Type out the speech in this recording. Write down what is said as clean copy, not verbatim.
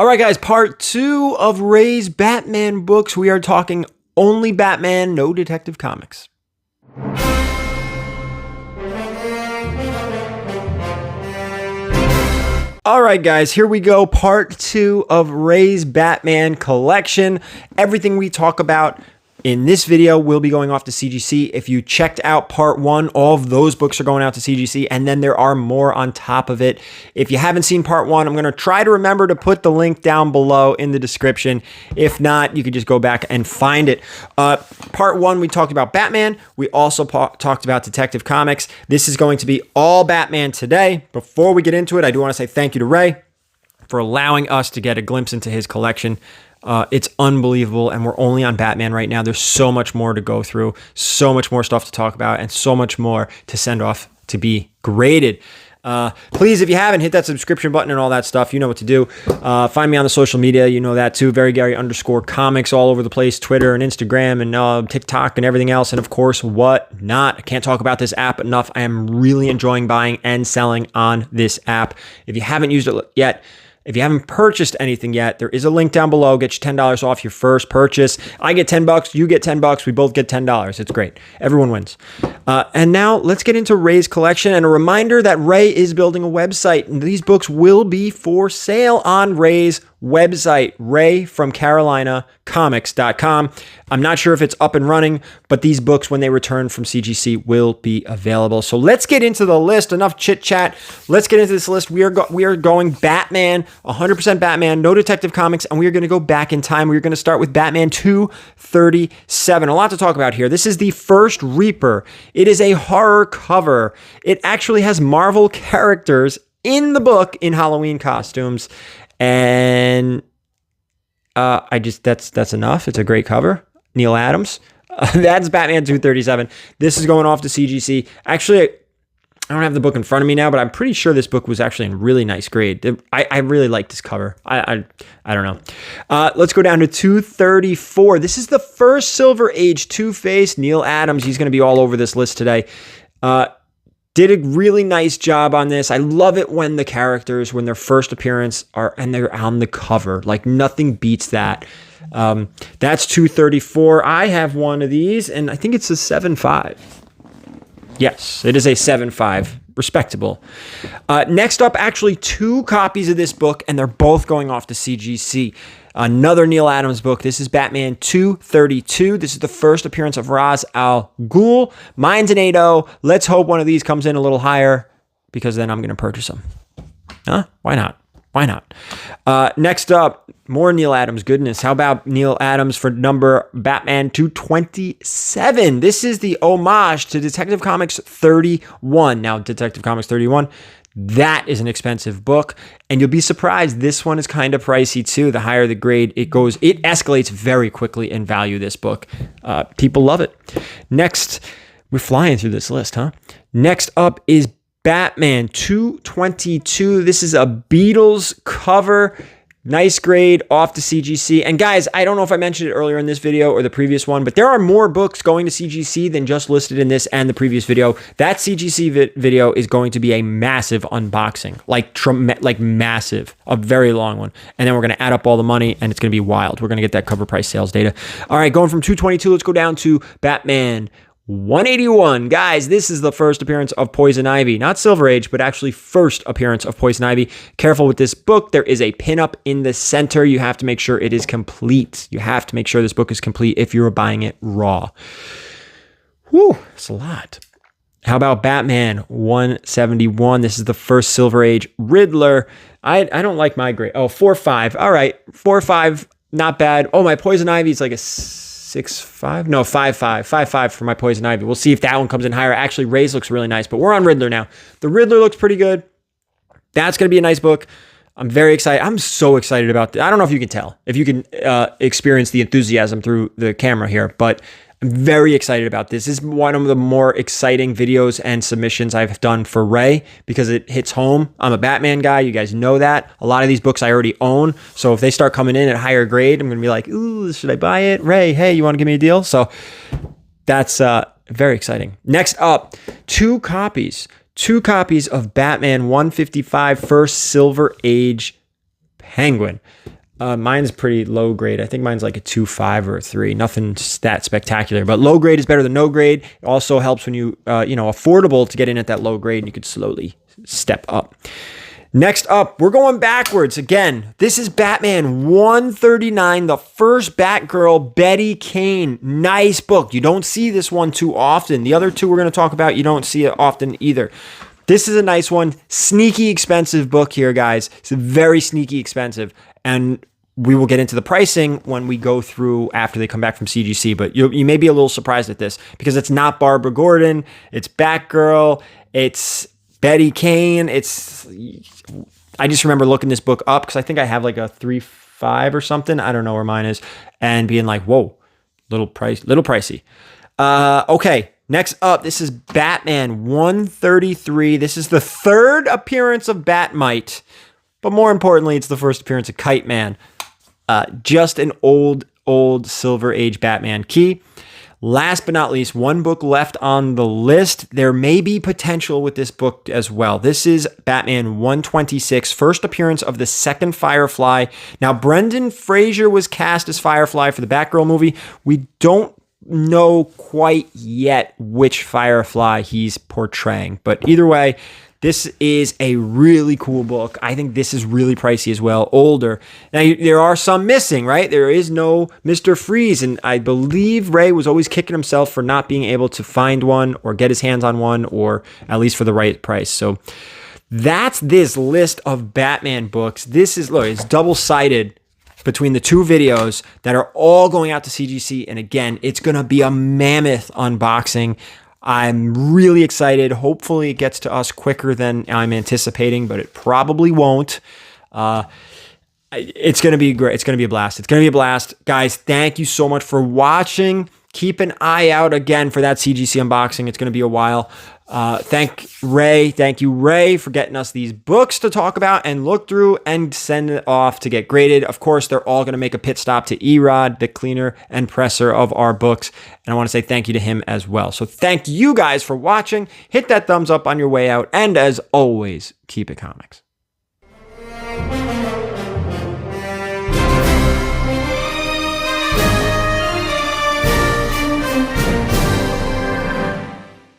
All right, guys, part 2 of Ray's Batman books. We are talking only Batman, no Detective Comics. All right, guys, here we go. Part 2 of Ray's Batman collection. Everything we talk about in this video will be going off to CGC. If you checked out part 1, all of those books are going out to CGC, and then there are more on top of it. If you haven't seen part 1, I'm going to try to remember to put the link down below in the description. If not, you could just go back and find it. Part 1, we talked about Batman. We also talked about Detective Comics. This is going to be all Batman today. Before we get into it, I do want to say thank you to Ray for allowing us to get a glimpse into his collection. It's unbelievable, and we're only on Batman right now. There's so much more to go through, so much more stuff to talk about, and so much more to send off to be graded. Please, if you haven't, hit that subscription button and all that stuff. You know what to do. Find me on the social media. You know that too. VERYGARY_comics all over the place. Twitter and Instagram and TikTok and everything else. And of course, whatnot. I can't talk about this app enough. I am really enjoying buying and selling on this app. If you haven't used it yet, if you haven't purchased anything yet, there is a link down below. Get you $10 off your first purchase. I get $10. You get $10. We both get $10. It's great. Everyone wins. And now let's get into Ray's collection. And a reminder that Ray is building a website. And these books will be for sale on Ray's website, rayfromcarolinacomics.com. I'm not sure if it's up and running, but these books, when they return from CGC, will be available. So let's get into the list. Enough chit chat. Let's get into this list. We are going Batman, 100% Batman, no Detective Comics, and we are going to go back in time. We're going to start with Batman 237. A lot to talk about here. This is the first Reaper. It is a horror cover. It actually has Marvel characters in the book in Halloween costumes. And that's enough. It's a great cover. Neil Adams. That's Batman 237. This is going off to CGC. Actually, I don't have the book in front of me now, but I'm pretty sure this book was actually in really nice grade. I really like this cover. I don't know. Let's go down to 234. This is the first Silver Age Two-Face. Neil Adams. He's going to be all over this list today. Did a really nice job on this. I love it when the characters, when their first appearance and they're on the cover. Like nothing beats that. That's 234. I have one of these, and I think it's a 7.5. Yes, it is a 7.5. Respectable. Next up, actually 2 copies of this book, and they're both going off to CGC. Another Neil Adams book. This is Batman 232. This is the first appearance of Ra's al Ghul. Mine's an 8.0. Let's hope one of these comes in a little higher, because then I'm going to purchase them. Huh? Why not? Why not? Next up, more Neil Adams goodness. How about Neil Adams for number Batman 227? This is the homage to Detective Comics 31. Now, Detective Comics 31, that is an expensive book, and you'll be surprised. This one is kind of pricey too. The higher the grade it goes, it escalates very quickly in value, this book. People love it. Next, we're flying through this list, huh? Next up is Batman 222. This is a Beatles cover. Nice grade, off to CGC. And guys, I don't know if I mentioned it earlier in this video or the previous one, but there are more books going to CGC than just listed in this and the previous video. That CGC video is going to be a massive unboxing, like massive, a very long one. And then we're going to add up all the money, and it's going to be wild. We're going to get that cover price sales data. All right, going from 222, let's go down to Batman 181. Guys, this is the first appearance of Poison Ivy. Not Silver Age, but actually first appearance of Poison Ivy. Careful with this book. There is a pinup in the center. You have to make sure it is complete. You have to make sure this book is complete if you were buying it raw. Whew, that's a lot. How about Batman 171? This is the first Silver Age Riddler. I don't like my grade. Oh, 4.5. All right, 4.5, not bad. Oh, my Poison Ivy is like a 6.5? No, 5.5. 5.5 for my Poison Ivy. We'll see if that one comes in higher. Actually, Ray's looks really nice, but we're on Riddler now. The Riddler looks pretty good. That's going to be a nice book. I'm very excited. I'm so excited about this. I don't know if you can tell, if you can experience the enthusiasm through the camera here, but I'm very excited about this. This is one of the more exciting videos and submissions I've done for Ray because it hits home. I'm a Batman guy. You guys know that. A lot of these books I already own. So if they start coming in at higher grade, I'm going to be like, ooh, should I buy it? Ray, hey, you want to give me a deal? So that's very exciting. Next up, two copies of Batman 155 First Silver Age Penguin. Mine's pretty low grade. I think mine's like a 2.5 or a 3. Nothing that spectacular, but low grade is better than no grade. It also helps when you, affordable to get in at that low grade and you could slowly step up. Next up, we're going backwards again. This is Batman 139, the first Batgirl, Betty Kane. Nice book. You don't see this one too often. The other two we're going to talk about, you don't see it often either. This is a nice one. Sneaky expensive book here, guys. It's very sneaky expensive. And we will get into the pricing when we go through after they come back from CGC, but you may be a little surprised at this because it's not Barbara Gordon, it's Batgirl, it's Betty Kane. I just remember looking this book up because I think I have like a 3.5 or something. I don't know where mine is, and being like, whoa, little pricey. Okay. Next up, this is Batman 133. This is the third appearance of Batmite, but more importantly, it's the first appearance of Kite Man. Just an old Silver Age Batman key. Last but not least, one book left on the list. There may be potential with this book as well. This is Batman 126, first appearance of the second Firefly. Now, Brendan Fraser was cast as Firefly for the Batgirl movie. We don't know quite yet which Firefly he's portraying, but either way, this is a really cool book. I think this is really pricey as well, older. Now, there are some missing, right? There is no Mr. Freeze, and I believe Ray was always kicking himself for not being able to find one or get his hands on one, or at least for the right price. So that's this list of Batman books. This is, look, it's double-sided between the two videos that are all going out to CGC. And again, it's going to be a mammoth unboxing. I'm really excited. Hopefully it gets to us quicker than I'm anticipating, but it probably won't. It's going to be great. It's going to be a blast. It's going to be a blast. Guys, thank you so much for watching. Keep an eye out again for that CGC unboxing. It's going to be a while. Thank you, Ray, for getting us these books to talk about and look through and send it off to get graded. Of course, they're all going to make a pit stop to Erod, the cleaner and presser of our books. And I want to say thank you to him as well. So thank you guys for watching. Hit that thumbs up on your way out. And as always, keep it comics.